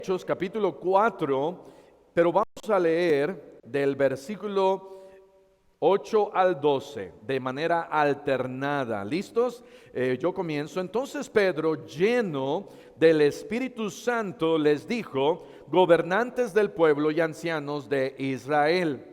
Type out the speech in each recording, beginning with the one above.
Hechos capítulo 4, pero vamos a leer del versículo 8 al 12 de manera alternada. ¿Listos? Yo comienzo. Entonces Pedro, lleno del Espíritu Santo, les dijo: gobernantes del pueblo y ancianos de Israel,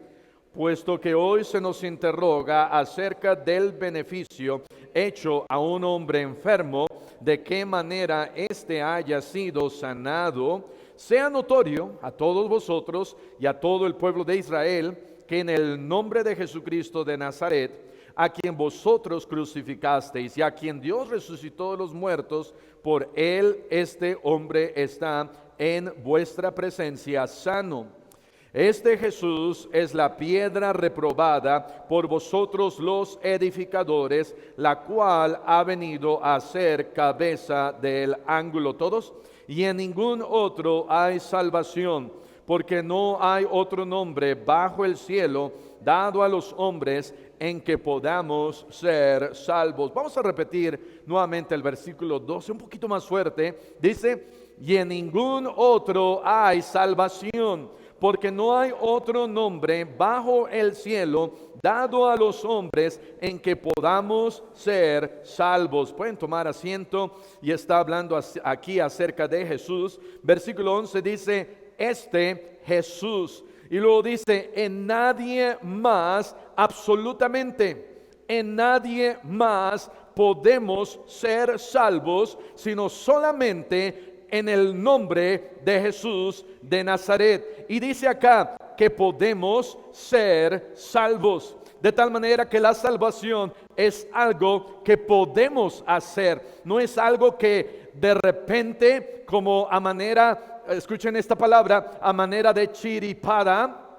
puesto que hoy se nos interroga acerca del beneficio hecho a un hombre enfermo, de qué manera éste haya sido sanado, sea notorio a todos vosotros y a todo el pueblo de Israel que en el nombre de Jesucristo de Nazaret, a quien vosotros crucificasteis y a quien Dios resucitó de los muertos, por él este hombre está en vuestra presencia sano. Este Jesús es la piedra reprobada por vosotros los edificadores, la cual ha venido a ser cabeza del ángulo. Todos. Y en ningún otro hay salvación, porque no hay otro nombre bajo el cielo dado a los hombres en que podamos ser salvos. Vamos a repetir nuevamente el versículo 12, un poquito más fuerte. Dice: y en ningún otro hay salvación, porque no hay otro nombre bajo el cielo dado a los hombres en que podamos ser salvos. Pueden tomar asiento. Y está hablando aquí acerca de Jesús. Versículo 11 dice: este Jesús. Y luego dice: en nadie más, absolutamente, en nadie más podemos ser salvos, sino solamente en el nombre de Jesús de Nazaret. Y dice acá que podemos ser salvos, de tal manera que la salvación es algo que podemos hacer, no es algo que de repente, como a manera, escuchen esta palabra, a manera de chiripada,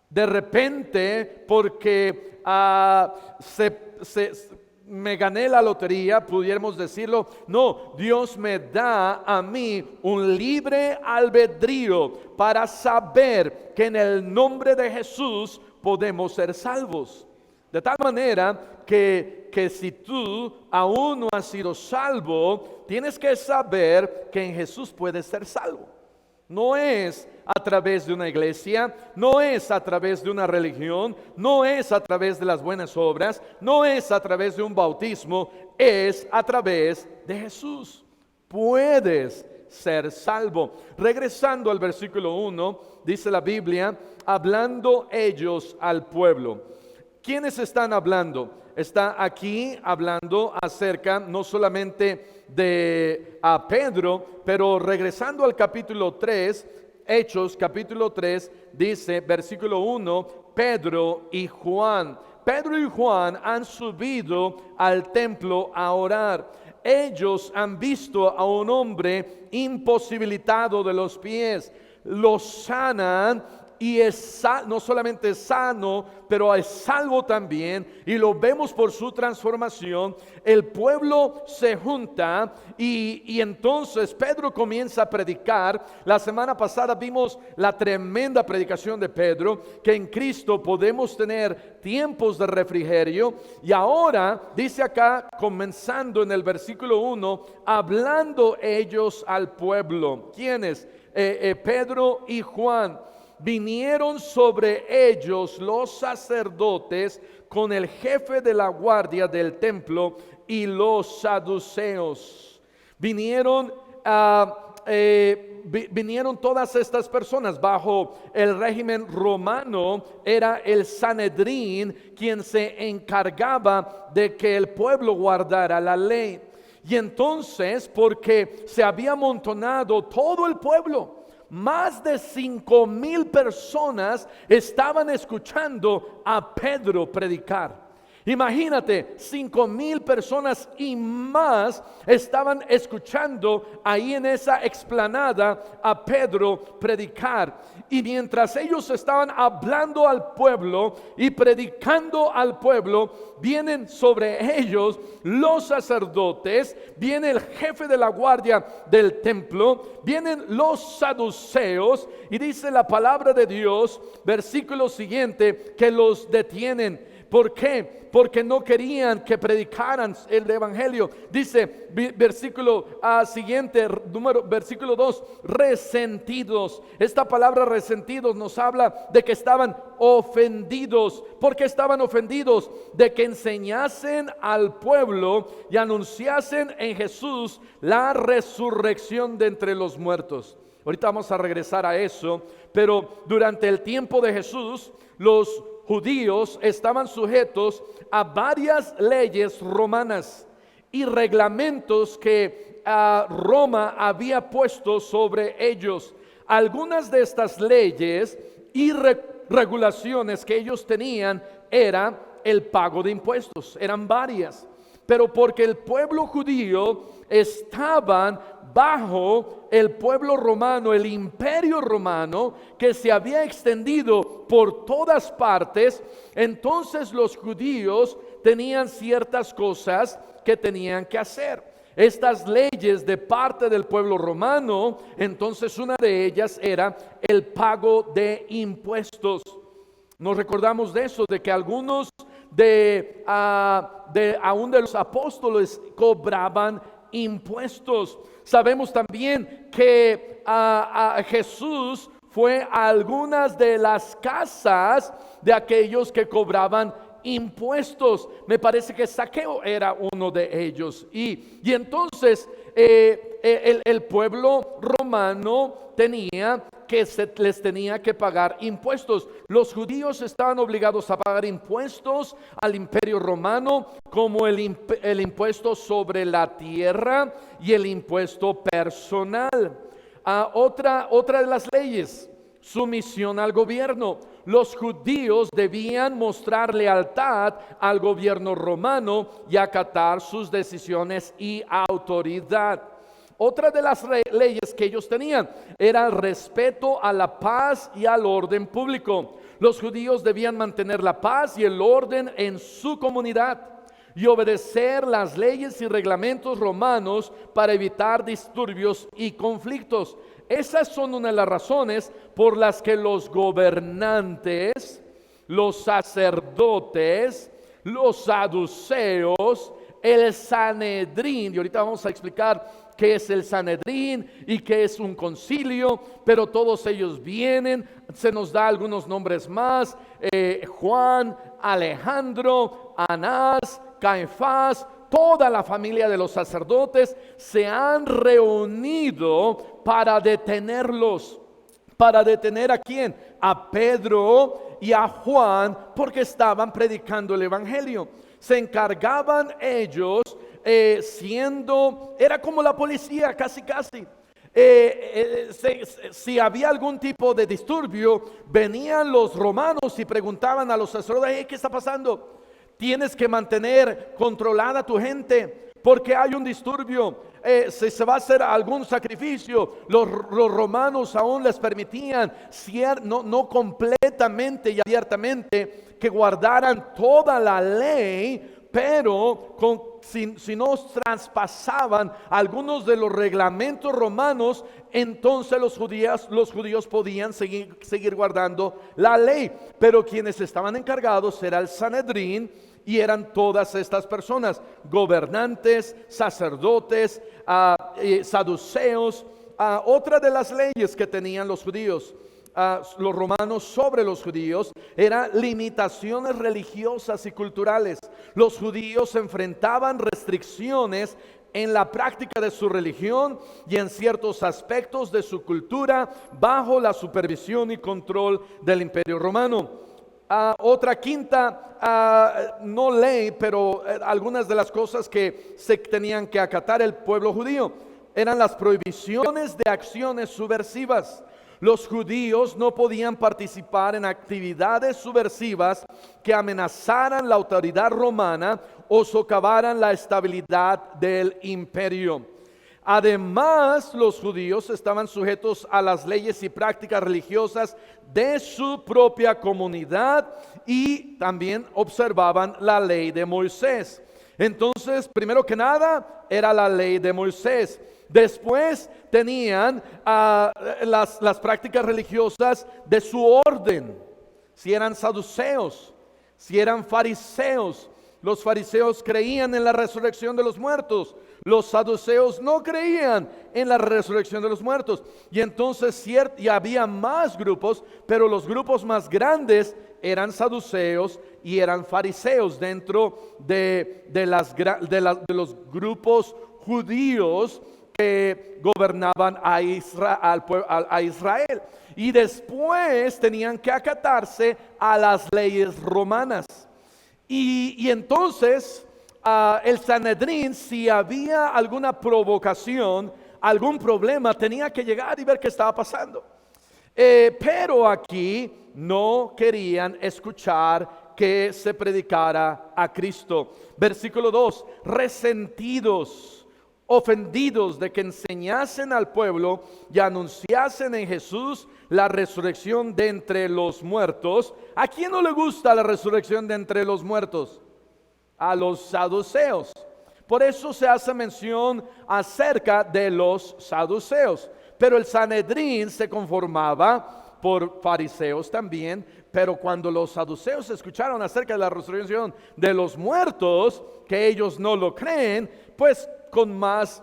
de repente, porque me gané la lotería, pudiéramos decirlo. No, Dios me da a mí un libre albedrío para saber que en el nombre de Jesús podemos ser salvos. De tal manera que si tú aún no has sido salvo, tienes que saber que en Jesús puedes ser salvo. No es a través de una iglesia, no es a través de una religión, no es a través de las buenas obras, no es a través de un bautismo, es a través de Jesús. Puedes ser salvo. Regresando al versículo 1, dice la Biblia: hablando ellos al pueblo. ¿Quiénes están hablando? Está aquí hablando acerca no solamente de Pedro, pero regresando al capítulo 3, Hechos capítulo 3, dice versículo 1, Pedro y Juan. Pedro y Juan han subido al templo a orar. Ellos han visto a un hombre imposibilitado de los pies. Lo sanan y es no solamente sano, pero es salvo también, y lo vemos por su transformación. El pueblo se junta y entonces Pedro comienza a predicar. La semana pasada vimos la tremenda predicación de Pedro, que en Cristo podemos tener tiempos de refrigerio. Y ahora dice acá, comenzando en el versículo 1, hablando ellos al pueblo. ¿Quiénes? Pedro y Juan. Vinieron sobre ellos los sacerdotes con el jefe de la guardia del templo y los saduceos. Vinieron todas estas personas. Bajo el régimen romano era el Sanedrín quien se encargaba de que el pueblo guardara la ley. Y entonces, porque se había amontonado todo el pueblo, más de 5,000 personas estaban escuchando a Pedro predicar. Imagínate, 5,000 personas y más estaban escuchando ahí en esa explanada a Pedro predicar. Y mientras ellos estaban hablando al pueblo y predicando al pueblo, vienen sobre ellos los sacerdotes, viene el jefe de la guardia del templo, vienen los saduceos, y dice la palabra de Dios, versículo siguiente, que los detienen. ¿Por qué? Porque no querían que predicaran el evangelio. Dice versículo siguiente, versículo 2, resentidos. Esta palabra resentidos nos habla de que estaban ofendidos. ¿Por qué estaban ofendidos? De que enseñasen al pueblo y anunciasen en Jesús la resurrección de entre los muertos. Ahorita vamos a regresar a eso, pero durante el tiempo de Jesús, los judíos estaban sujetos a varias leyes romanas y reglamentos que Roma había puesto sobre ellos. Algunas de estas leyes y regulaciones que ellos tenían era el pago de impuestos, eran varias, pero porque el pueblo judío estaban bajo el pueblo romano, el imperio romano que se había extendido por todas partes, entonces los judíos tenían ciertas cosas que tenían que hacer. Estas leyes de parte del pueblo romano, entonces una de ellas era el pago de impuestos. Nos recordamos de eso, de que algunos aún de los apóstoles cobraban impuestos. Sabemos también que Jesús fue a algunas de las casas de aquellos que cobraban impuestos. Me parece que Zaqueo era uno de ellos. Y entonces el pueblo romano les tenía que pagar impuestos. Los judíos estaban obligados a pagar impuestos al imperio romano, como el impuesto sobre la tierra y el impuesto personal. Otra de las leyes, sumisión al gobierno. Los judíos debían mostrar lealtad al gobierno romano y acatar sus decisiones y autoridad. Otra de las leyes que ellos tenían era el respeto a la paz y al orden público. Los judíos debían mantener la paz y el orden en su comunidad y obedecer las leyes y reglamentos romanos para evitar disturbios y conflictos. Esas son una de las razones por las que los gobernantes, los sacerdotes, los saduceos, el Sanedrín, y ahorita vamos a explicar qué es el Sanedrín y qué es un concilio, pero todos ellos vienen, se nos da algunos nombres más, Juan, Alejandro, Anás, Caifás, toda la familia de los sacerdotes se han reunido para detenerlos. ¿Para detener a quién? A Pedro y a Juan, porque estaban predicando el evangelio. Se encargaban ellos era como la policía, casi. Si había algún tipo de disturbio, venían los romanos y preguntaban a los sacerdotes: ¿qué está pasando? Tienes que mantener controlada a tu gente, porque hay un disturbio. Si se va a hacer algún sacrificio, los romanos aún les permitían, no completamente y abiertamente, que guardaran toda la ley, pero si no traspasaban algunos de los reglamentos romanos, entonces los judíos podían seguir guardando la ley. Pero quienes estaban encargados era el Sanedrín, y eran todas estas personas: gobernantes, sacerdotes, saduceos. Otra de las leyes que tenían los judíos, los romanos sobre los judíos, eran limitaciones religiosas y culturales. Los judíos enfrentaban restricciones en la práctica de su religión y en ciertos aspectos de su cultura bajo la supervisión y control del imperio romano. Otra quinta, no ley, pero algunas de las cosas que se tenían que acatar el pueblo judío eran las prohibiciones de acciones subversivas. Los judíos no podían participar en actividades subversivas que amenazaran la autoridad romana o socavaran la estabilidad del imperio. Además, los judíos estaban sujetos a las leyes y prácticas religiosas de su propia comunidad y también observaban la ley de Moisés. Entonces, primero que nada, era la ley de Moisés. Después tenían las prácticas religiosas de su orden. Si eran saduceos, si eran fariseos. Los fariseos creían en la resurrección de los muertos. Los saduceos no creían en la resurrección de los muertos. Y entonces y había más grupos, pero los grupos más grandes eran saduceos y eran fariseos dentro de los grupos judíos que gobernaban a Israel. Y después tenían que acatarse a las leyes romanas. Y entonces el Sanedrín, si había alguna provocación, algún problema, tenía que llegar y ver qué estaba pasando. Pero aquí no querían escuchar que se predicara a Cristo. Versículo 2: resentidos, ofendidos de que enseñasen al pueblo y anunciasen en Jesús la resurrección de entre los muertos. ¿A quién no le gusta la resurrección de entre los muertos? A los saduceos. Por eso se hace mención acerca de los saduceos. Pero el Sanedrín se conformaba por fariseos también. Pero cuando los saduceos escucharon acerca de la resurrección de los muertos, que ellos no lo creen, pues con más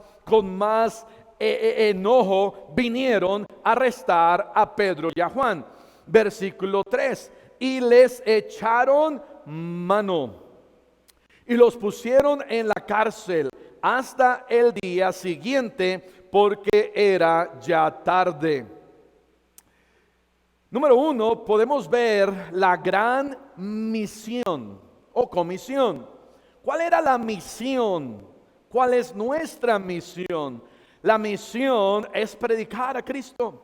enojo vinieron a arrestar a Pedro y a Juan. Versículo 3: y les echaron mano y los pusieron en la cárcel hasta el día siguiente, porque era ya tarde. Número 1, podemos ver la gran misión o comisión. ¿Cuál era la misión? ¿Cuál es nuestra misión? La misión es predicar a Cristo.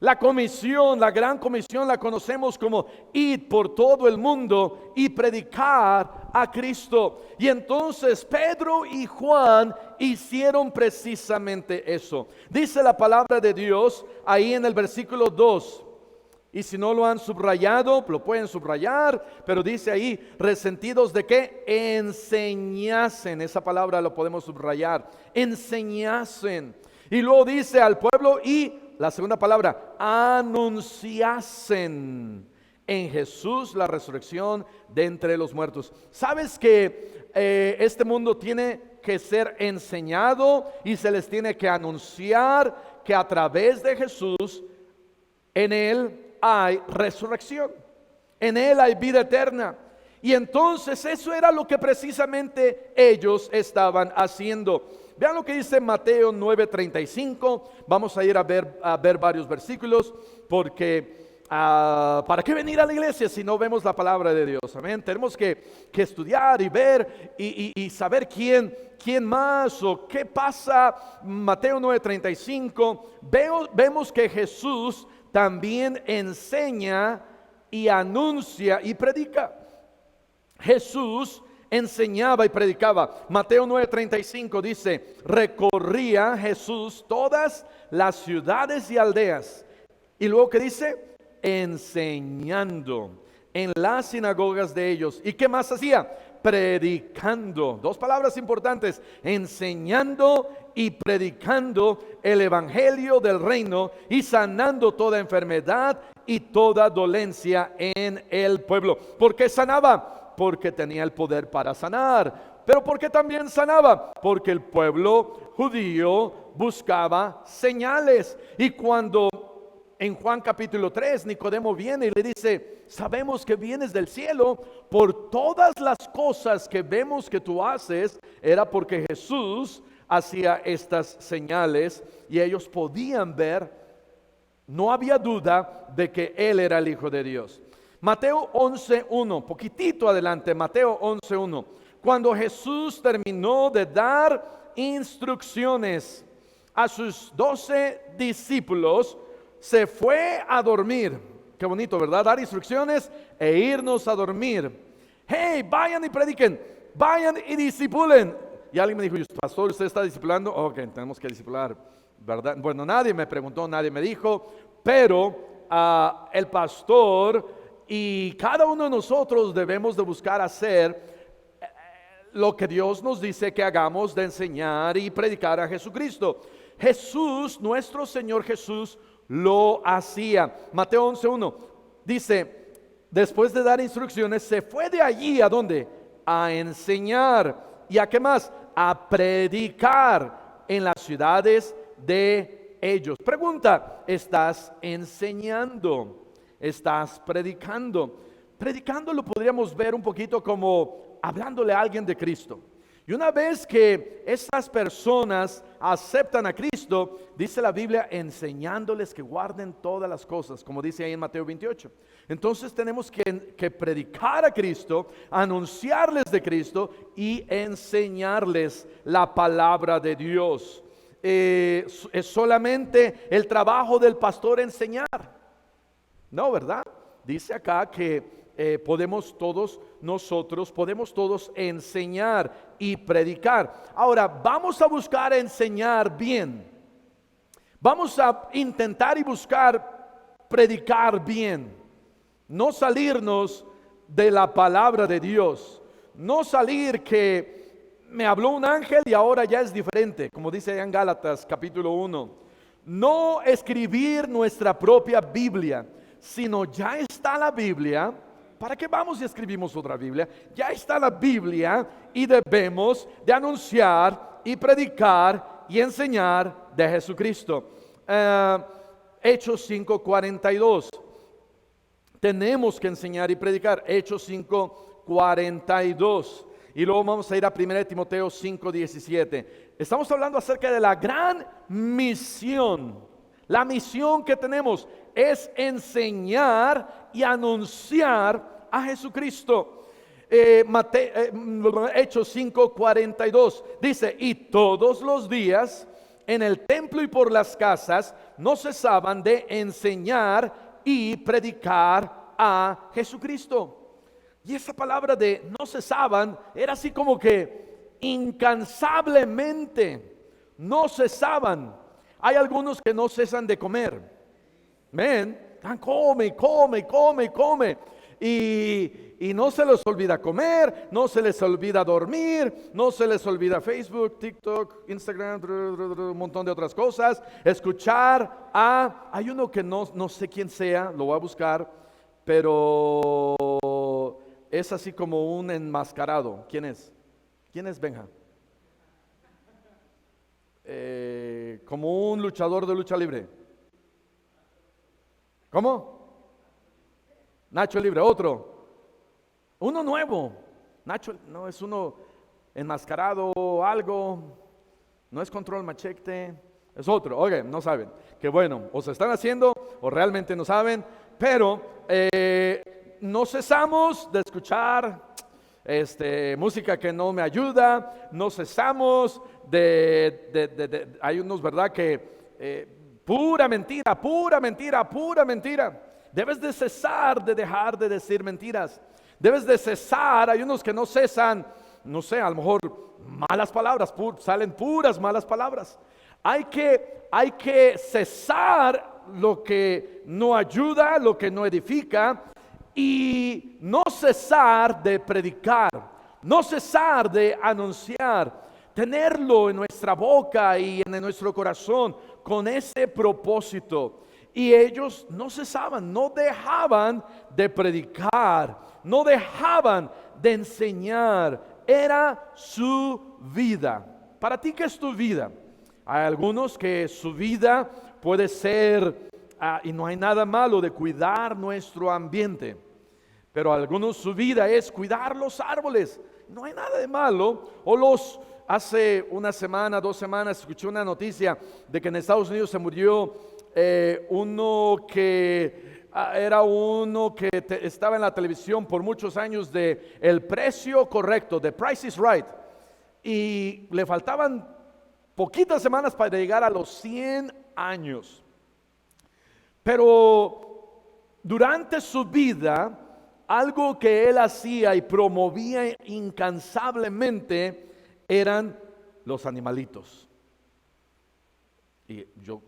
La comisión, la gran comisión, la conocemos como ir por todo el mundo y predicar a Cristo. Y entonces Pedro y Juan hicieron precisamente eso. Dice la palabra de Dios ahí en el versículo 2. Y si no lo han subrayado, lo pueden subrayar, pero dice ahí: resentidos de que enseñasen. Esa palabra lo podemos subrayar, enseñasen. Y luego dice al pueblo, y la segunda palabra, anunciasen en Jesús la resurrección de entre los muertos. ¿Sabes que este mundo tiene que ser enseñado y se les tiene que anunciar que a través de Jesús, en Él hay resurrección, en Él hay vida eterna? Y entonces eso era lo que precisamente ellos estaban haciendo. Vean lo que dice Mateo 9:35. Vamos a ir a ver varios versículos, porque ¿para qué venir a la iglesia si no vemos la palabra de Dios? Amén. Tenemos que estudiar y ver y saber quién más o qué pasa. Mateo 9:35. Vemos que Jesús también enseña y anuncia y predica. Jesús enseñaba y predicaba. Mateo 9:35 dice: recorría Jesús todas las ciudades y aldeas. Y luego que dice: enseñando en las sinagogas de ellos. ¿Y qué más hacía? Predicando. Dos palabras importantes: enseñando y predicando el evangelio del reino, y sanando toda enfermedad y toda dolencia en el pueblo. ¿Por qué sanaba? Porque tenía el poder para sanar. ¿Pero por qué también sanaba? Porque el pueblo judío buscaba señales. Y cuando en Juan capítulo 3 Nicodemo viene y le dice: sabemos que vienes del cielo, por todas las cosas que vemos que tú haces, era porque Jesús hacía estas señales y ellos podían ver. No había duda de que Él era el Hijo de Dios. Mateo 11:1, poquitito adelante, Mateo 11:1. Cuando Jesús terminó de dar instrucciones a sus 12 discípulos, se fue a dormir. Qué bonito, ¿verdad? Dar instrucciones e irnos a dormir. Hey, vayan y prediquen, vayan y discipulen. Y alguien me dijo: pastor, ¿usted está discipulando? Ok, tenemos que discipular, ¿verdad? Bueno, nadie me preguntó, nadie me dijo, pero el pastor y cada uno de nosotros debemos de buscar hacer lo que Dios nos dice que hagamos, de enseñar y predicar a Jesucristo. Jesús, nuestro Señor Jesús, lo hacía. Mateo 11:1 dice: después de dar instrucciones, se fue de allí ¿a dónde? A enseñar. ¿Y a qué más? A predicar en las ciudades de ellos. Pregunta, ¿estás enseñando? ¿Estás predicando? Predicando lo podríamos ver un poquito como hablándole a alguien de Cristo. Y una vez que estas personas aceptan a Cristo, dice la Biblia, enseñándoles que guarden todas las cosas, como dice ahí en Mateo 28. Entonces tenemos que predicar a Cristo, anunciarles de Cristo y enseñarles la palabra de Dios. Es solamente el trabajo del pastor enseñar. No, ¿verdad? Dice acá que podemos todos enseñar y predicar. Ahora, vamos a buscar enseñar bien. Vamos a intentar y buscar predicar bien. No salirnos de la palabra de Dios. No salir que me habló un ángel y ahora ya es diferente, como dice en Gálatas capítulo 1. No escribir nuestra propia Biblia, sino ya está la Biblia. ¿Para qué vamos y escribimos otra Biblia? Ya está la Biblia y debemos de anunciar y predicar y enseñar de Jesucristo. Hechos 5:42. Tenemos que enseñar y predicar. Hechos 5:42. Y luego vamos a ir a 1 Timoteo 5:17. Estamos hablando acerca de la gran misión. La misión que tenemos es enseñar y anunciar a Jesucristo. Hechos 5:42 dice: y todos los días en el templo y por las casas no cesaban de enseñar y predicar a Jesucristo. Y esa palabra de no cesaban era así como que incansablemente no cesaban. Hay algunos que no cesan de comer. Ven, come. Y no se les olvida comer, no se les olvida dormir, no se les olvida Facebook, TikTok, Instagram, un montón de otras cosas. Escuchar hay uno que no sé quién sea, lo voy a buscar, pero es así como un enmascarado. ¿Quién es? ¿Quién es, Benja? Como un luchador de lucha libre. ¿Cómo? Nacho Libre, otro. Uno nuevo. Nacho, no es uno enmascarado o algo. No es Control Machete, es otro. Oye, no saben. Que bueno, o se están haciendo o realmente no saben. Pero no cesamos de escuchar música que no me ayuda. No cesamos hay unos, ¿verdad? Que pura mentira. Debes de cesar de dejar de decir mentiras. Debes de cesar. Hay unos que no cesan, no sé, a lo mejor malas palabras, salen puras malas palabras. Hay que cesar lo que no ayuda, lo que no edifica, y no cesar de predicar, no cesar de anunciar, tenerlo en nuestra boca y en nuestro corazón con ese propósito. Y ellos no cesaban, no dejaban de predicar, no dejaban de enseñar. Era su vida. ¿Para ti qué es tu vida? Hay algunos que su vida puede ser, y no hay nada malo de cuidar nuestro ambiente, pero algunos su vida es cuidar los árboles. No hay nada de malo. Hace una semana, 2 semanas, escuché una noticia de que en Estados Unidos se murió era uno que estaba en la televisión por muchos años, de El Precio Correcto, de Price is Right, y le faltaban poquitas semanas para llegar a los 100 años. Pero durante su vida, algo que él hacía y promovía incansablemente eran los animalitos. Y yo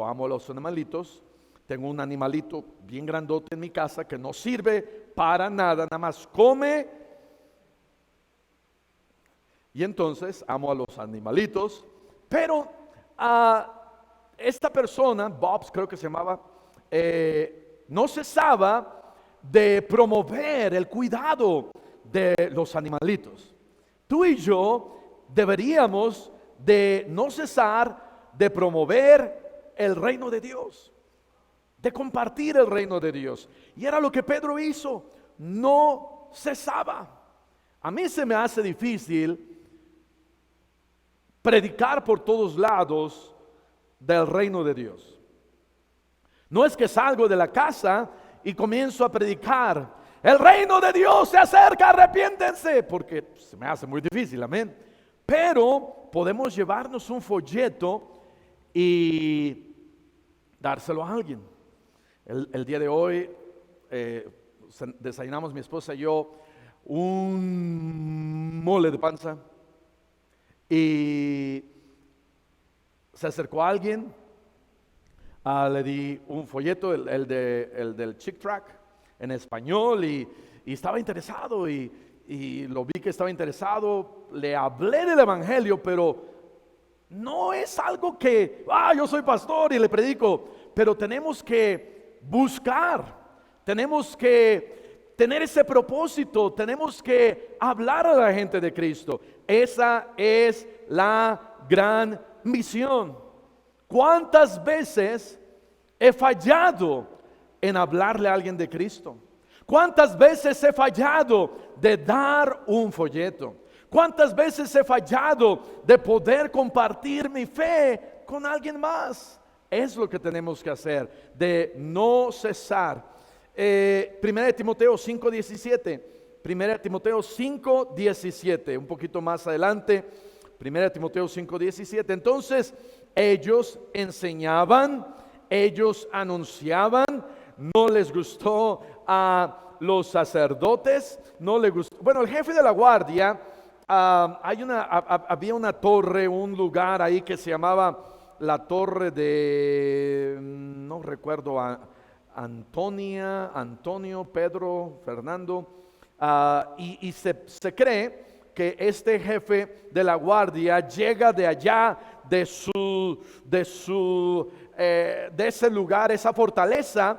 amo a los animalitos. Tengo un animalito bien grandote en mi casa que no sirve para nada más come. Y entonces amo a los animalitos. Pero esta persona, Bobs creo que se llamaba, no cesaba de promover el cuidado de los animalitos. Tú y yo deberíamos de no cesar de promover el reino de Dios, de compartir el reino de Dios. Y era lo que Pedro hizo, no cesaba. A mí se me hace difícil predicar por todos lados del reino de Dios. No es que salgo de la casa y comienzo a predicar: el reino de Dios se acerca, arrepiéntense, porque se me hace muy difícil, amén. Pero podemos llevarnos un folleto y dárselo a alguien. El día de hoy desayunamos mi esposa y yo un mole de panza, y se acercó a alguien, le di un folleto, el del Chick Track en español, y estaba interesado, y lo vi que estaba interesado. Le hablé del evangelio, pero no es algo que yo soy pastor y le predico, pero tenemos que buscar, tenemos que tener ese propósito, tenemos que hablar a la gente de Cristo. Esa es la gran misión. ¿Cuántas veces he fallado en hablarle a alguien de Cristo? ¿Cuántas veces he fallado de dar un folleto? ¿Cuántas veces he fallado de poder compartir mi fe con alguien más? Es lo que tenemos que hacer, de no cesar. 1 Timoteo 5:17, 1 Timoteo 5:17, un poquito más adelante, 1 Timoteo 5:17. Entonces ellos enseñaban, ellos anunciaban. No les gustó a los sacerdotes, no les gustó. Bueno, el jefe de la guardia, había una torre, un lugar ahí que se llamaba la torre de, no recuerdo, Antonio, Pedro, Fernando, y se cree que este jefe de la guardia llega de allá, de ese lugar, esa fortaleza,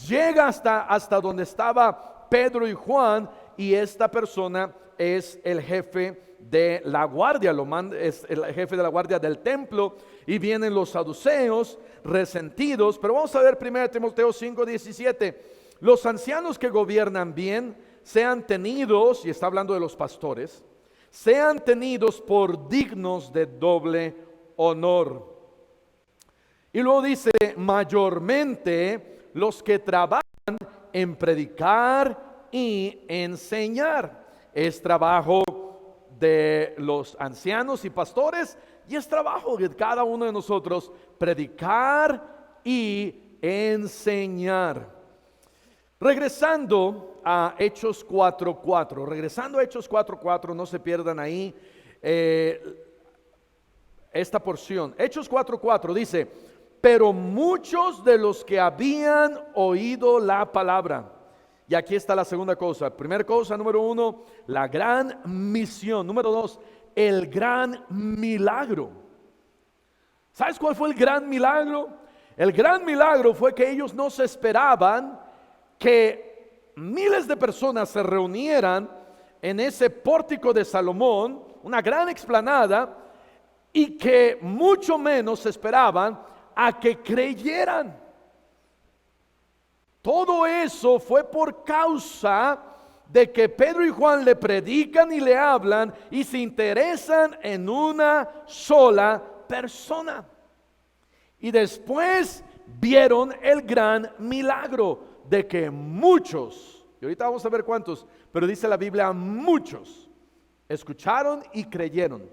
llega hasta donde estaba Pedro y Juan, y esta persona es el jefe de la guardia, es el jefe de la guardia del templo, y vienen los saduceos resentidos. Pero vamos a ver 1 Timoteo 5:17. Los ancianos que gobiernan bien sean tenidos, y está hablando de los pastores, sean tenidos por dignos de doble honor. Y luego dice: mayormente los que trabajan en predicar y enseñar. Es trabajo de los ancianos y pastores, y es trabajo de cada uno de nosotros predicar y enseñar. Regresando a Hechos 4:4, no se pierdan ahí esta porción. Hechos 4:4 dice: pero muchos de los que habían oído la palabra. Y aquí está la segunda cosa. Primera cosa, número 1, la gran misión. Número 2, el gran milagro. ¿Sabes cuál fue el gran milagro? El gran milagro fue que ellos no se esperaban que miles de personas se reunieran en ese pórtico de Salomón, una gran explanada, y que mucho menos se esperaban a que creyeran. Todo eso fue por causa de que Pedro y Juan le predican y le hablan y se interesan en una sola persona. Y después vieron el gran milagro de que muchos, y ahorita vamos a ver cuántos, pero dice la Biblia, muchos escucharon y creyeron.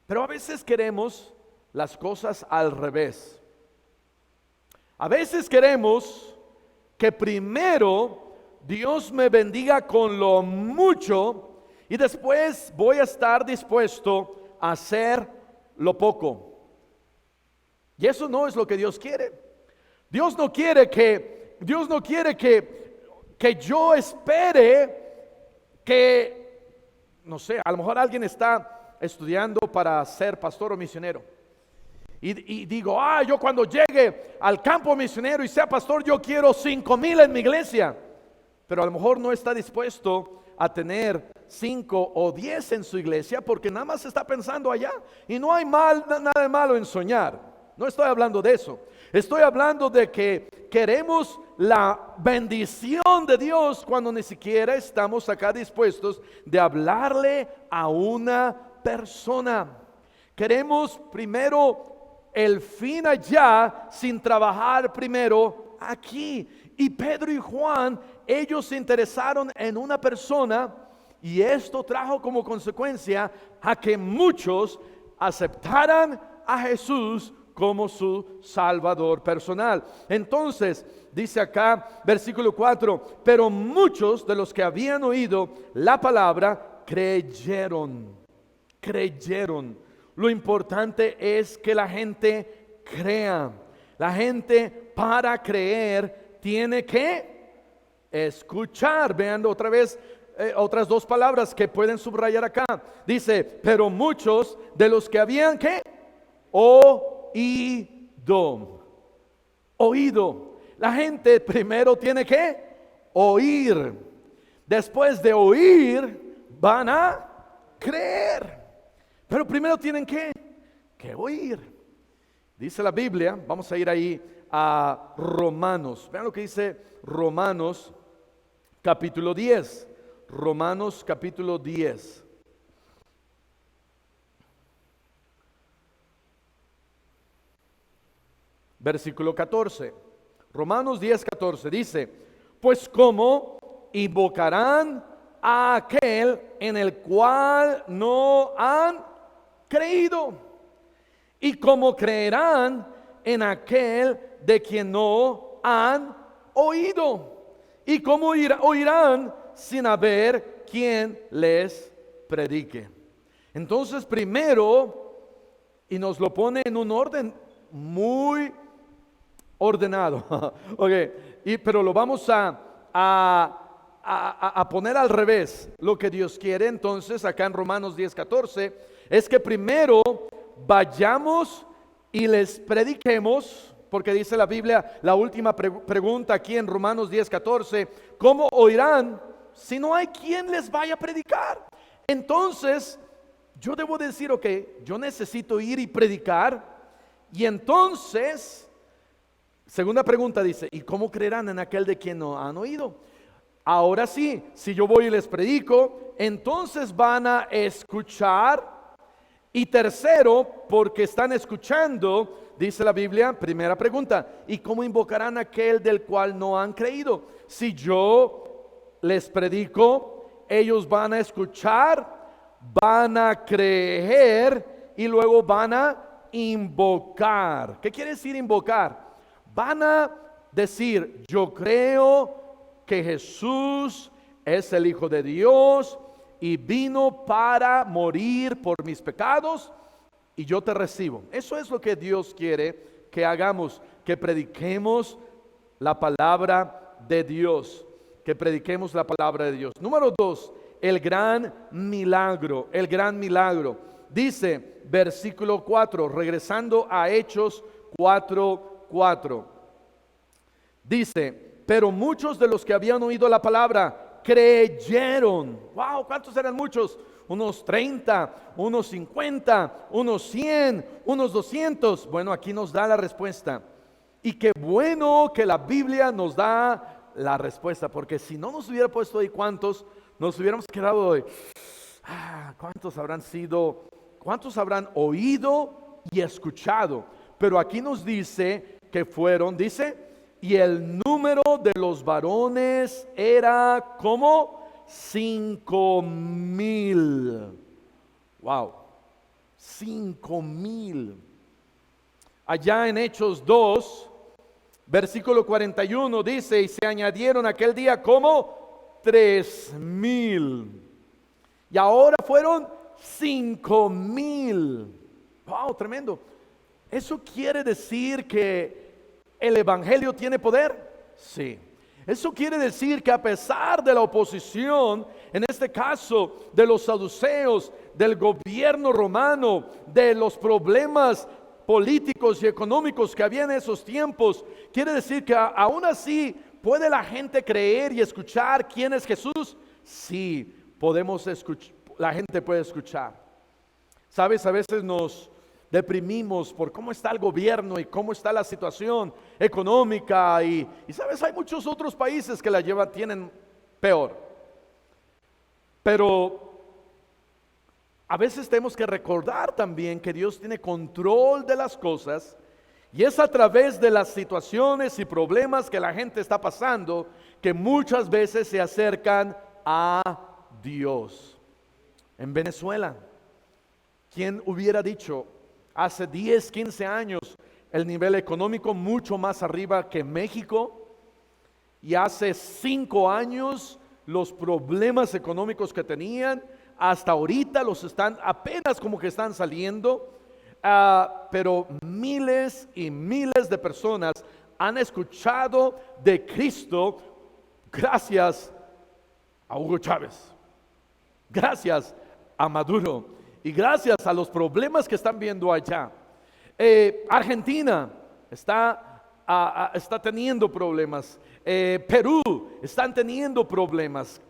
Pero a veces queremos las cosas al revés. A veces queremos que primero Dios me bendiga con lo mucho y después voy a estar dispuesto a hacer lo poco. Y eso no es lo que Dios quiere. Dios no quiere que yo espere que, no sé, a lo mejor alguien está estudiando para ser pastor o misionero. Y digo, yo cuando llegue al campo misionero y sea pastor, yo quiero 5,000 en mi iglesia. pero a lo mejor no está dispuesto a tener 5 o 10 en su iglesia porque nada más está pensando allá. Y no hay nada de malo en soñar. No estoy hablando de eso. Estoy hablando de que queremos la bendición de Dios cuando ni siquiera estamos acá dispuestos de hablarle a una persona. Queremos primero el fin allá sin trabajar primero aquí. Y Pedro y Juan, ellos se interesaron en una persona y esto trajo como consecuencia a que muchos aceptaran a Jesús como su Salvador personal. Entonces, dice acá, versículo 4, pero muchos de los que habían oído la palabra creyeron. Lo importante es que la gente crea. La gente para creer tiene que escuchar. Vean otra vez otras dos palabras que pueden subrayar acá. Dice, pero muchos de los que habían ¿qué? Oído. La gente primero tiene que oír. Después de oír van a creer. Pero primero tienen que oír. Dice la Biblia, vamos a ir ahí a Romanos. Vean lo que dice Romanos capítulo 10. Romanos capítulo 10. Versículo 14. Romanos 10, 14 dice, pues cómo invocarán a aquel en el cual no han creído, y cómo creerán en aquel de quien no han oído, y cómo oirán sin haber quien les predique. Entonces primero, y nos lo pone en un orden muy ordenado, pero lo vamos a poner al revés. Lo que Dios quiere entonces acá en Romanos 10, 14 es que primero vayamos y les prediquemos, porque dice la Biblia, la última pregunta aquí en Romanos 10, 14, ¿cómo oirán si no hay quien les vaya a predicar? Entonces yo debo decir, yo necesito ir y predicar. Y entonces, segunda pregunta dice, ¿y cómo creerán en aquel de quien no han oído? Ahora sí, si yo voy y les predico, entonces van a escuchar. Y tercero, porque están escuchando, dice la Biblia, primera pregunta, ¿y cómo invocarán a aquel del cual no han creído? Si yo les predico, ellos van a escuchar, van a creer y luego van a invocar. ¿Qué quiere decir invocar? Van a decir, yo creo que Jesús es el Hijo de Dios y vino para morir por mis pecados y yo te recibo. Eso es lo que Dios quiere que hagamos, que prediquemos la palabra de Dios, que prediquemos la palabra de Dios. Número 2, el gran milagro. Dice versículo 4, regresando a Hechos 4:4. Dice, pero muchos de los que habían oído la palabra creyeron. Wow, ¿cuántos eran muchos? Unos 30, unos 50, unos 100, unos 200. Bueno, aquí nos da la respuesta. Y qué bueno que la Biblia nos da la respuesta, porque si no nos hubiera puesto ahí cuántos, nos hubiéramos quedado hoy. ¿Cuántos habrán sido? ¿Cuántos habrán oído y escuchado? Pero aquí nos dice que fueron, dice, y el número de los varones era como 5,000. Wow, 5,000. Allá en Hechos 2, versículo 41 dice, y se añadieron aquel día como 3,000. Y ahora fueron 5,000. Wow, tremendo. ¿Eso quiere decir que el evangelio tiene poder? Sí. Eso quiere decir que a pesar de la oposición, en este caso de los saduceos, del gobierno romano, de los problemas políticos y económicos que había en esos tiempos, quiere decir que aún así ¿puede la gente creer y escuchar quién es Jesús? Sí, podemos escuchar, la gente puede escuchar. Sabes, a veces nos deprimimos por cómo está el gobierno y cómo está la situación económica y sabes, hay muchos otros países que tienen peor. Pero a veces tenemos que recordar también que Dios tiene control de las cosas y es a través de las situaciones y problemas que la gente está pasando que muchas veces se acercan a Dios. En Venezuela, ¿quién hubiera dicho hace 10, 15 años el nivel económico mucho más arriba que México? Y hace 5 años los problemas económicos que tenían, hasta ahorita los están apenas como que están saliendo, pero miles y miles de personas han escuchado de Cristo gracias a Hugo Chávez, gracias a Maduro y gracias a los problemas que están viendo allá. Argentina está teniendo problemas, Perú están teniendo problemas,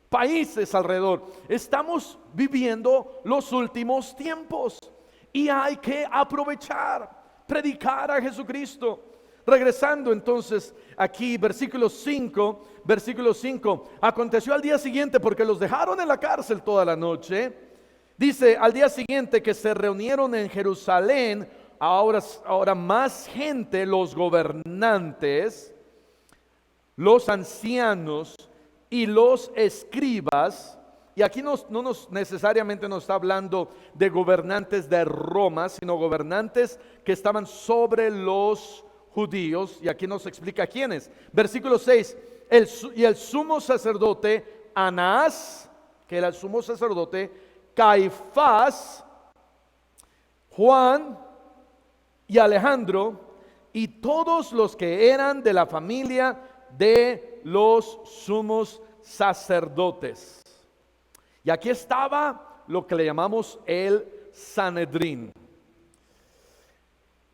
países alrededor. Estamos viviendo los últimos tiempos y hay que aprovechar, predicar a Jesucristo. Regresando entonces aquí, versículo 5, aconteció al día siguiente, porque los dejaron en la cárcel toda la noche. Dice, al día siguiente que se reunieron en Jerusalén, ahora más gente, los gobernantes, los ancianos y los escribas. Y aquí no necesariamente nos está hablando de gobernantes de Roma, sino gobernantes que estaban sobre los judíos. Y aquí nos explica quiénes. Versículo 6, y el sumo sacerdote Anás, que era el sumo sacerdote, Caifás, Juan y Alejandro, y todos los que eran de la familia de los sumos sacerdotes. Y aquí estaba lo que le llamamos el Sanedrín.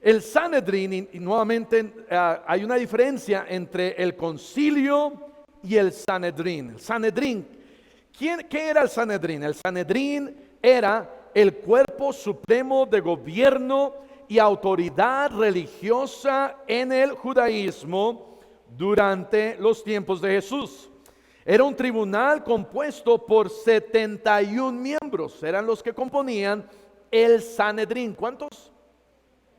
El Sanedrín, y nuevamente hay una diferencia entre el concilio y el Sanedrín. El Sanedrín, ¿qué era el Sanedrín? El Sanedrín era el cuerpo supremo de gobierno y autoridad religiosa en el judaísmo durante los tiempos de Jesús. Era un tribunal compuesto por 71 miembros, eran los que componían el Sanedrín. ¿Cuántos?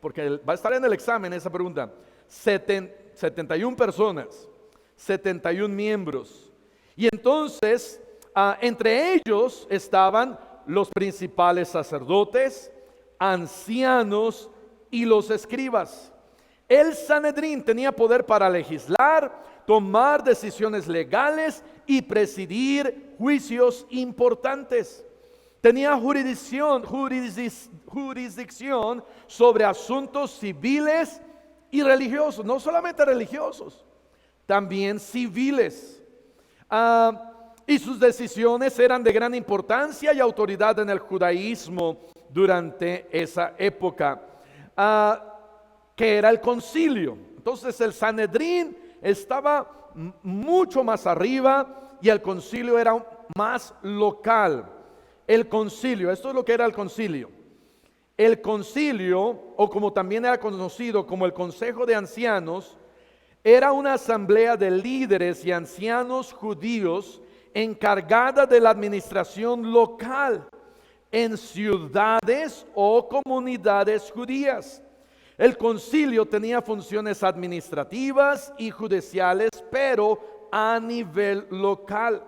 Porque va a estar en el examen esa pregunta. 71 personas, 71 miembros. Y entonces, entre ellos estaban los principales sacerdotes, ancianos y los escribas. El Sanedrín tenía poder para legislar, tomar decisiones legales y presidir juicios importantes. Tenía jurisdicción sobre asuntos civiles y religiosos, no solamente religiosos, también civiles. Y sus decisiones eran de gran importancia y autoridad en el judaísmo durante esa época, que era el concilio. Entonces el Sanedrín estaba mucho más arriba y el concilio era más local. El concilio, esto es lo que era el concilio. El concilio, o como también era conocido como el Consejo de Ancianos, era una asamblea de líderes y ancianos judíos encargada de la administración local en ciudades o comunidades judías. El concilio tenía funciones administrativas y judiciales, pero a nivel local.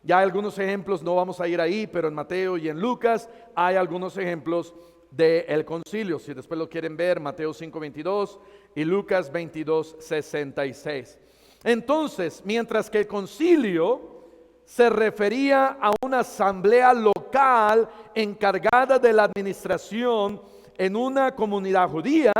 Ya hay algunos ejemplos, no vamos a ir ahí, pero en Mateo y en Lucas hay algunos ejemplos del concilio. Si después lo quieren ver, Mateo 5:22 y Lucas 22:66. Entonces, mientras que el concilio se refería a una asamblea local encargada de la administración en una comunidad judía,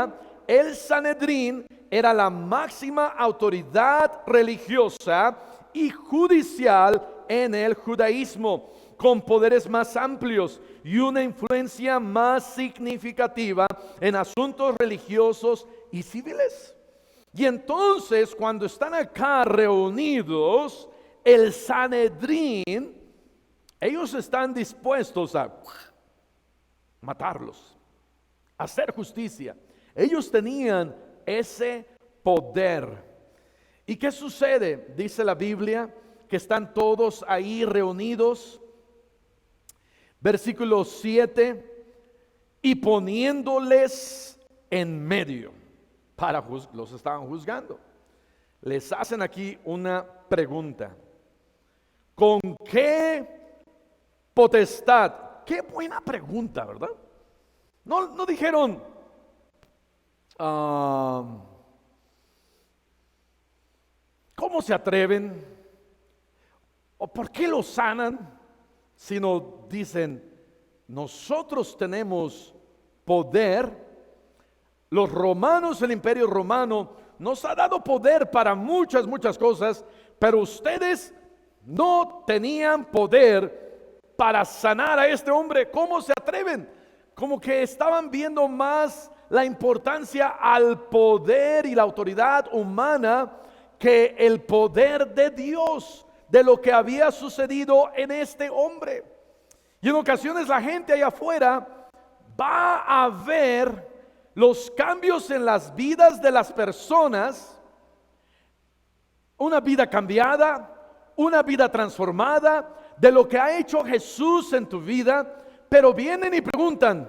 el Sanedrín era la máxima autoridad religiosa y judicial en el judaísmo, con poderes más amplios y una influencia más significativa en asuntos religiosos y civiles. Y entonces cuando están acá reunidos, el Sanedrín, ellos están dispuestos a matarlos, a hacer justicia. Ellos tenían ese poder. ¿Y qué sucede? Dice la Biblia que están todos ahí reunidos. Versículo 7, y poniéndoles en medio, los estaban juzgando. Les hacen aquí una pregunta: ¿con qué potestad? Qué buena pregunta, ¿verdad? No dijeron, ¿cómo se atreven? ¿O por qué lo sanan? Sino dicen, nosotros tenemos poder. Los romanos, el imperio romano nos ha dado poder para muchas cosas, pero ustedes no tenían poder para sanar a este hombre. ¿Cómo se atreven? Como que estaban viendo más la importancia al poder y la autoridad humana que el poder de Dios, de lo que había sucedido en este hombre. Y en ocasiones la gente allá afuera va a ver los cambios en las vidas de las personas, una vida cambiada, una vida transformada, de lo que ha hecho Jesús en tu vida, pero vienen y preguntan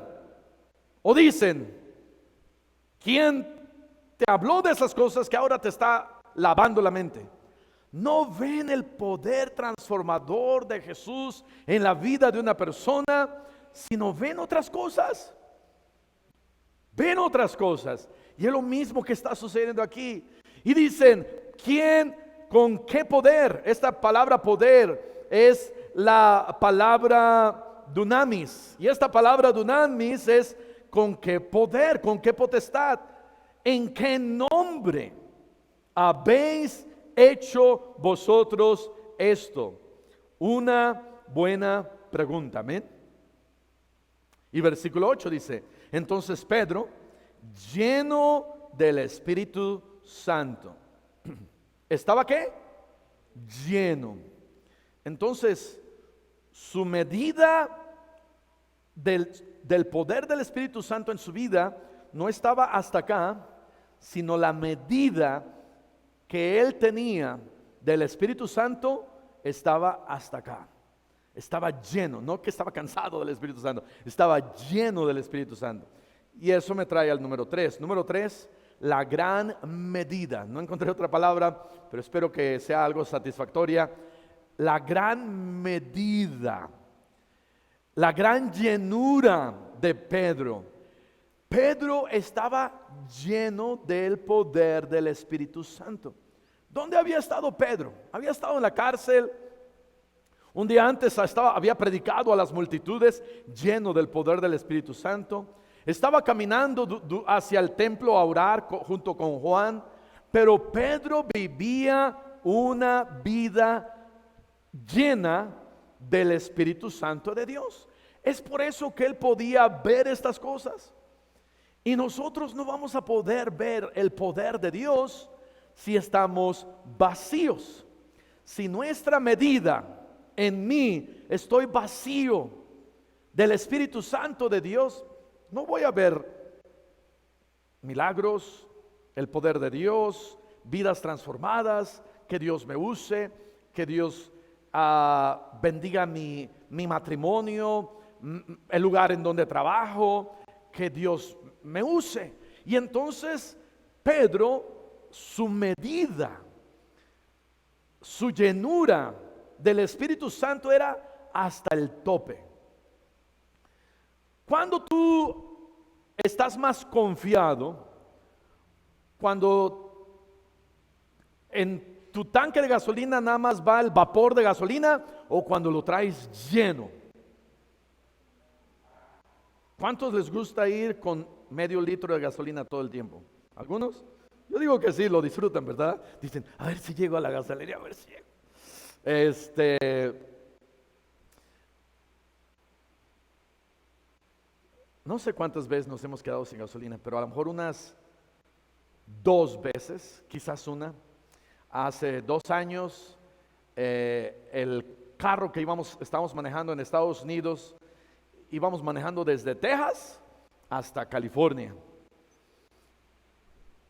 o dicen, ¿quién te habló de esas cosas que ahora te está lavando la mente? ¿No ven el poder transformador de Jesús en la vida de una persona, sino ven otras cosas? Ven otras cosas. Y es lo mismo que está sucediendo aquí. Y dicen, ¿quién, con qué poder? Esta palabra poder es la palabra dunamis. Y esta palabra dunamis es con qué poder, con qué potestad, en qué nombre habéis hecho vosotros esto. Una buena pregunta, amén. Y versículo 8 dice, entonces Pedro, lleno del Espíritu Santo, ¿estaba qué? Lleno. Entonces, su medida del poder del Espíritu Santo en su vida no estaba hasta acá, sino la medida que él tenía del Espíritu Santo estaba hasta acá. Estaba lleno, no que estaba cansado del Espíritu Santo, estaba lleno del Espíritu Santo. Y eso me trae al número 3. Número 3, la gran medida. No encontré otra palabra, pero espero que sea algo satisfactoria. La gran medida, la gran llenura de Pedro. Pedro estaba lleno del poder del Espíritu Santo. ¿Dónde había estado Pedro? Había estado en la cárcel. Un día antes había predicado a las multitudes, lleno del poder del Espíritu Santo. Estaba caminando hacia el templo a orar junto con Juan. Pero Pedro vivía una vida llena del Espíritu Santo de Dios. Es por eso que él podía ver estas cosas. Y nosotros no vamos a poder ver el poder de Dios si estamos vacíos. Si nuestra medida en mí estoy vacío del Espíritu Santo de Dios, no voy a ver milagros, el poder de Dios, vidas transformadas, que Dios me use, que Dios bendiga mi matrimonio, el lugar en donde trabajo, que Dios me use. Y entonces Pedro, su medida, su llenura del Espíritu Santo era hasta el tope. Cuando tú estás más confiado, cuando en tu tanque de gasolina nada más va el vapor de gasolina, o cuando lo traes lleno. ¿Cuántos les gusta ir con medio litro de gasolina todo el tiempo? ¿Algunos? Yo digo que sí, lo disfrutan, ¿verdad? Dicen, a ver si llego a la gasolinería, a ver si llego. No sé cuántas veces nos hemos quedado sin gasolina, pero a lo mejor unas 2 veces, quizás una. Hace 2 años, el carro que estábamos manejando en Estados Unidos, íbamos manejando desde Texas hasta California.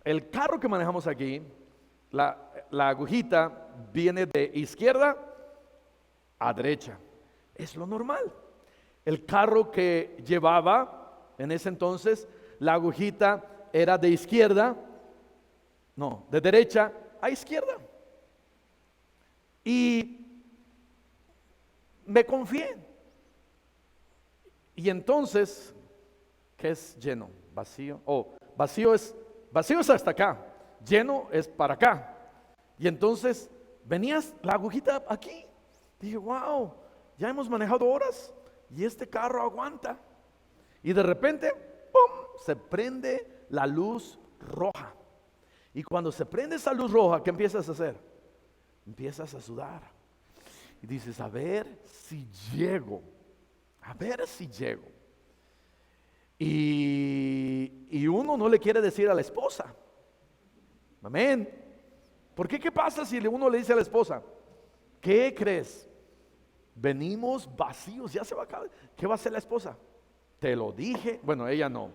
El carro que manejamos aquí, la agujita viene de izquierda a derecha. Es lo normal. El carro que llevaba en ese entonces, la agujita era de derecha a izquierda. Y me confié. Y entonces, ¿qué es lleno? Vacío. Vacío es hasta acá. Lleno es para acá. Y entonces venías la agujita aquí. Dije, wow, ya hemos manejado horas y este carro aguanta. Y de repente, ¡pum!, se prende la luz roja. Y cuando se prende esa luz roja, ¿qué empiezas a hacer? Empiezas a sudar. Y dices, a ver si llego. Y uno no le quiere decir a la esposa. Amén. ¿Por qué? ¿Qué pasa si uno le dice a la esposa? ¿Qué crees? Venimos vacíos, ya se va a acabar. ¿Qué va a hacer la esposa? Te lo dije. Bueno, ella no,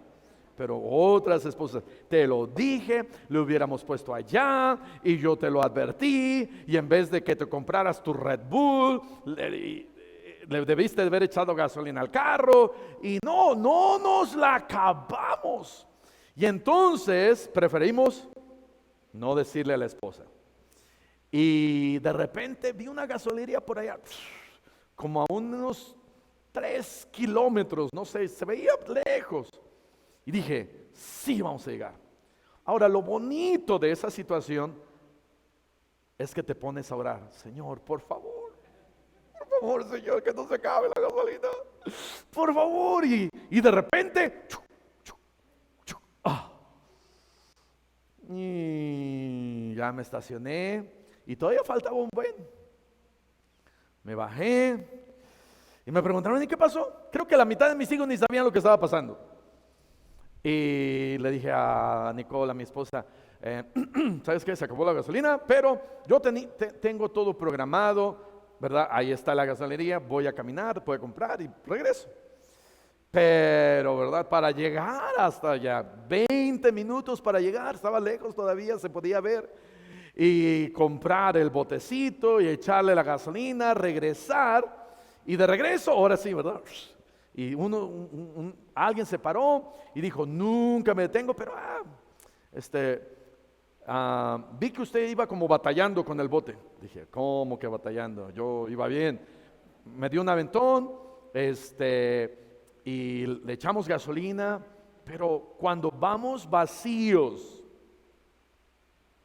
pero otras esposas. Te lo dije, le hubiéramos puesto allá y yo te lo advertí. Y en vez de que te compraras tu Red Bull, le debiste de haber echado gasolina al carro. Y no nos la acabamos. Y entonces preferimos no decirle a la esposa. Y de repente vi una gasolinería por allá, como a unos 3 kilómetros, no sé, se veía lejos. Y dije, sí, vamos a llegar. Ahora, lo bonito de esa situación es que te pones a orar. Señor, por favor, Señor, que no se acabe la gasolina. Por favor. Y de repente, y ya me estacioné. Y todavía faltaba un buen. Me bajé y me preguntaron, ¿y qué pasó? Creo que la mitad de mis hijos ni sabían lo que estaba pasando. Y le dije a Nicole, a mi esposa, ¿sabes qué? Se acabó la gasolina, pero yo tengo todo programado, ¿verdad? Ahí está la gasolinería, voy a caminar, voy a comprar y regreso. Pero, ¿verdad? Para llegar hasta allá, 20 minutos para llegar, estaba lejos todavía, se podía ver. Y comprar el botecito y echarle la gasolina, regresar. Y de regreso, ahora sí, ¿verdad? Y alguien se paró y dijo, nunca me detengo, pero vi que usted iba como batallando con el bote. Dije, ¿cómo que batallando? Yo iba bien. Me dio un aventón, y le echamos gasolina, pero cuando vamos vacíos,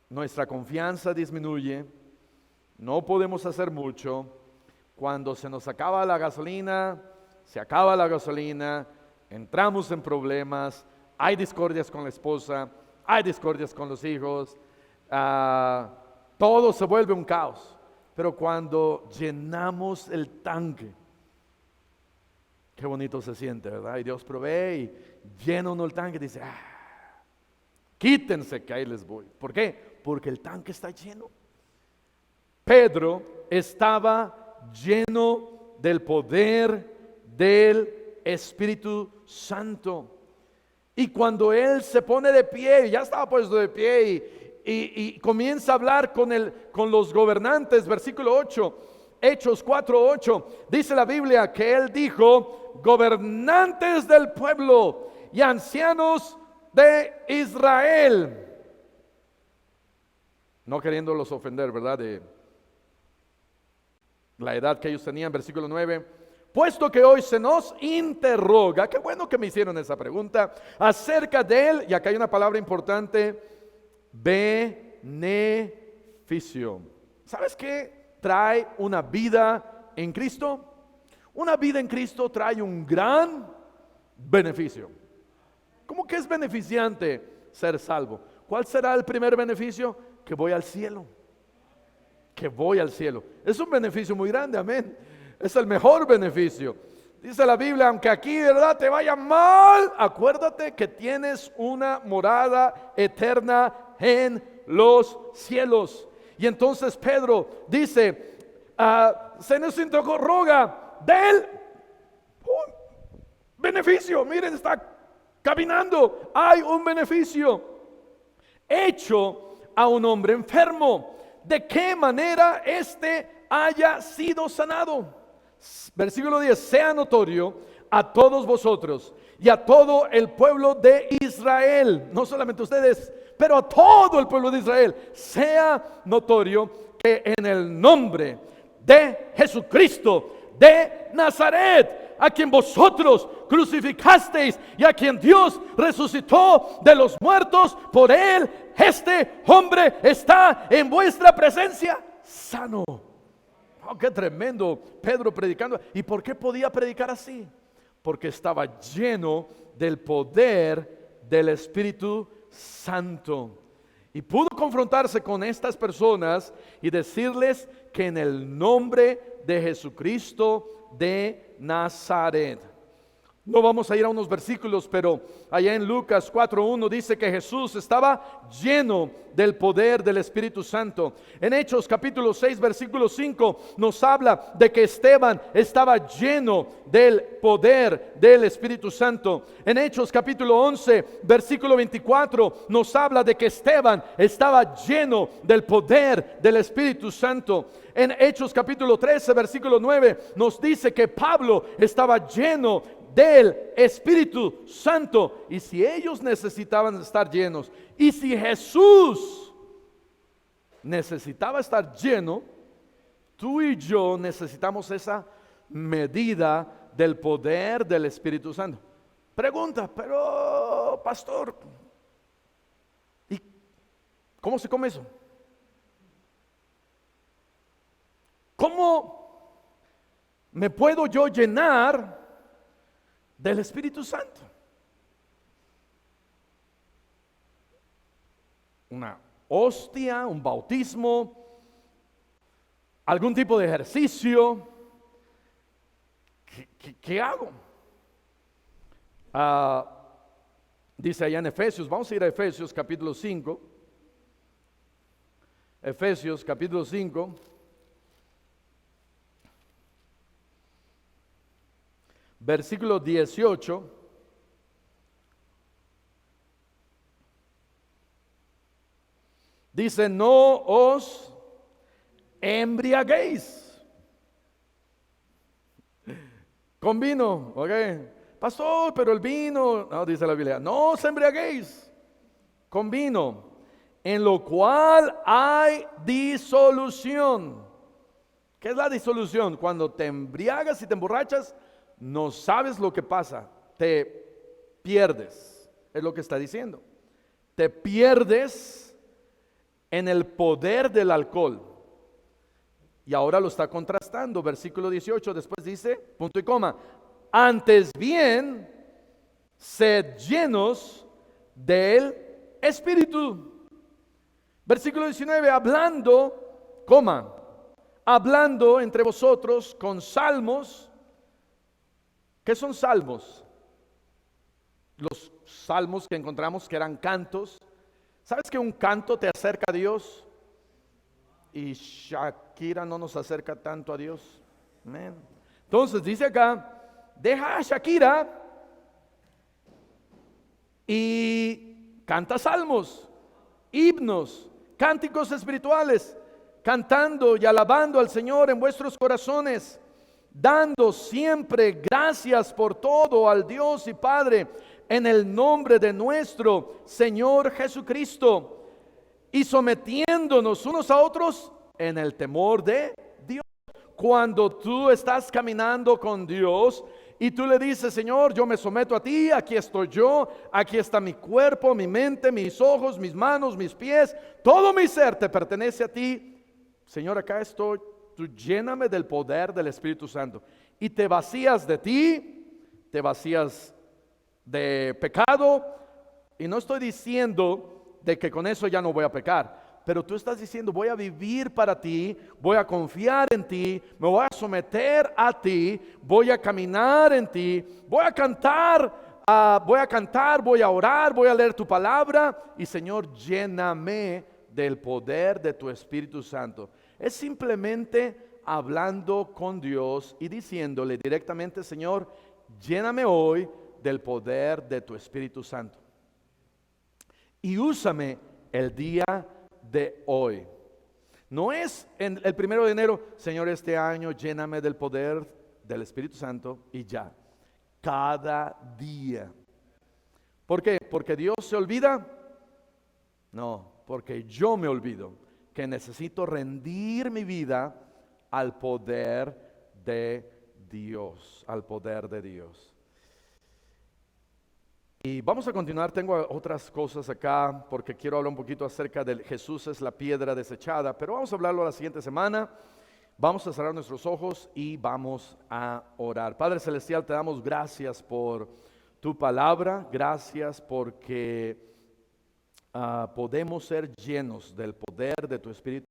nuestra confianza disminuye, no podemos hacer mucho. Cuando se nos acaba la gasolina, entramos en problemas, hay discordias con la esposa, hay discordias con los hijos, todo se vuelve un caos. Pero cuando llenamos el tanque, qué bonito se siente, ¿verdad? Y Dios provee y llena uno el tanque y dice, quítense que ahí les voy. ¿Por qué? Porque el tanque está lleno. Pedro estaba lleno del poder del Espíritu Santo. Y cuando él se pone de pie, ya estaba puesto de pie y comienza a hablar con los gobernantes, versículo 8, Hechos 4:8, dice la Biblia que él dijo, gobernantes del pueblo y ancianos de Israel, no queriéndolos ofender, ¿verdad? De la edad que ellos tenían, versículo 9, puesto que hoy se nos interroga, qué bueno que me hicieron esa pregunta, acerca de él, y acá hay una palabra importante, beneficio. ¿Sabes qué trae una vida en Cristo? Una vida en Cristo trae un gran beneficio. ¿Cómo que es beneficiante ser salvo? ¿Cuál será el primer beneficio? Que voy al cielo. Que voy al cielo. Es un beneficio muy grande, amén. Es el mejor beneficio. Dice la Biblia, aunque aquí, ¿verdad?, te vaya mal, acuérdate que tienes una morada eterna en los cielos. Y entonces Pedro dice, se nos interroga del beneficio. Miren, está caminando, hay un beneficio hecho a un hombre enfermo. ¿De qué manera éste haya sido sanado? Versículo 10, sea notorio a todos vosotros y a todo el pueblo de Israel, no solamente ustedes, pero a todo el pueblo de Israel, sea notorio que en el nombre de Jesucristo de Nazaret, a quien vosotros crucificasteis y a quien Dios resucitó de los muertos, por él este hombre está en vuestra presencia sano. Oh, qué tremendo Pedro predicando. ¿Y por qué podía predicar así? Porque estaba lleno del poder del Espíritu Santo. Y pudo confrontarse con estas personas y decirles que en el nombre de Jesucristo de Nazaret. No vamos a ir a unos versículos, pero allá en Lucas 4:1 dice que Jesús estaba lleno del poder del Espíritu Santo. En Hechos capítulo 6 versículo 5 nos habla de que Esteban estaba lleno del poder del Espíritu Santo. En Hechos capítulo 11 versículo 24 nos habla de que Esteban estaba lleno del poder del Espíritu Santo. En Hechos capítulo 13 versículo 9 nos dice que Pablo estaba lleno del Espíritu Santo. Y si ellos necesitaban estar llenos, y si Jesús necesitaba estar lleno, tú y yo necesitamos esa medida del poder del Espíritu Santo. Pregunta, pero pastor, ¿y cómo se come eso? ¿Cómo me puedo yo llenar del Espíritu Santo? Una hostia, un bautismo, algún tipo de ejercicio. ¿Qué hago? Dice allá en Efesios, vamos a ir a Efesios capítulo 5. Efesios capítulo 5. Versículo 18. Dice, no os embriaguéis con vino. Ok, pastor, pero el vino, no, dice la Biblia, no os embriaguéis con vino, en lo cual hay disolución. ¿Qué es la disolución? Cuando te embriagas y te emborrachas, no sabes lo que pasa, te pierdes, es lo que está diciendo. Te pierdes en el poder del alcohol. Y ahora lo está contrastando, versículo 18, después dice, punto y coma, antes bien, sed llenos del Espíritu. Versículo 19, hablando, coma, hablando entre vosotros con salmos. ¿Qué son salmos? Los salmos que encontramos que eran cantos. ¿Sabes que un canto te acerca a Dios? Y Shakira no nos acerca tanto a Dios. Amén. Entonces dice acá, deja a Shakira y canta salmos, himnos, cánticos espirituales, cantando y alabando al Señor en vuestros corazones, dando siempre gracias por todo al Dios y Padre en el nombre de nuestro Señor Jesucristo, y sometiéndonos unos a otros en el temor de Dios. Cuando tú estás caminando con Dios y tú le dices, Señor, yo me someto a ti, aquí estoy yo, aquí está mi cuerpo, mi mente, mis ojos, mis manos, mis pies, todo mi ser te pertenece a ti. Señor, acá estoy, tú lléname del poder del Espíritu Santo. Y te vacías de ti, te vacías de pecado. Y no estoy diciendo de que con eso ya no voy a pecar, pero tú estás diciendo, voy a vivir para ti, voy a confiar en ti, me voy a someter a ti, voy a caminar en ti, voy a cantar voy a cantar, voy a orar, voy a leer tu palabra y Señor, lléname del poder de tu Espíritu Santo. Es simplemente hablando con Dios y diciéndole directamente, Señor, lléname hoy del poder de tu Espíritu Santo. Y úsame el día de hoy. No es en el 1 de enero, Señor, este año lléname del poder del Espíritu Santo y ya. Cada día. ¿Por qué? ¿Porque Dios se olvida? No, porque yo me olvido que necesito rendir mi vida al poder de Dios, al poder de Dios. Y vamos a continuar, tengo otras cosas acá porque quiero hablar un poquito acerca de Jesús es la piedra desechada, pero vamos a hablarlo la siguiente semana. Vamos a cerrar nuestros ojos y vamos a orar. Padre Celestial, te damos gracias por tu palabra, gracias porque podemos ser llenos del poder de tu Espíritu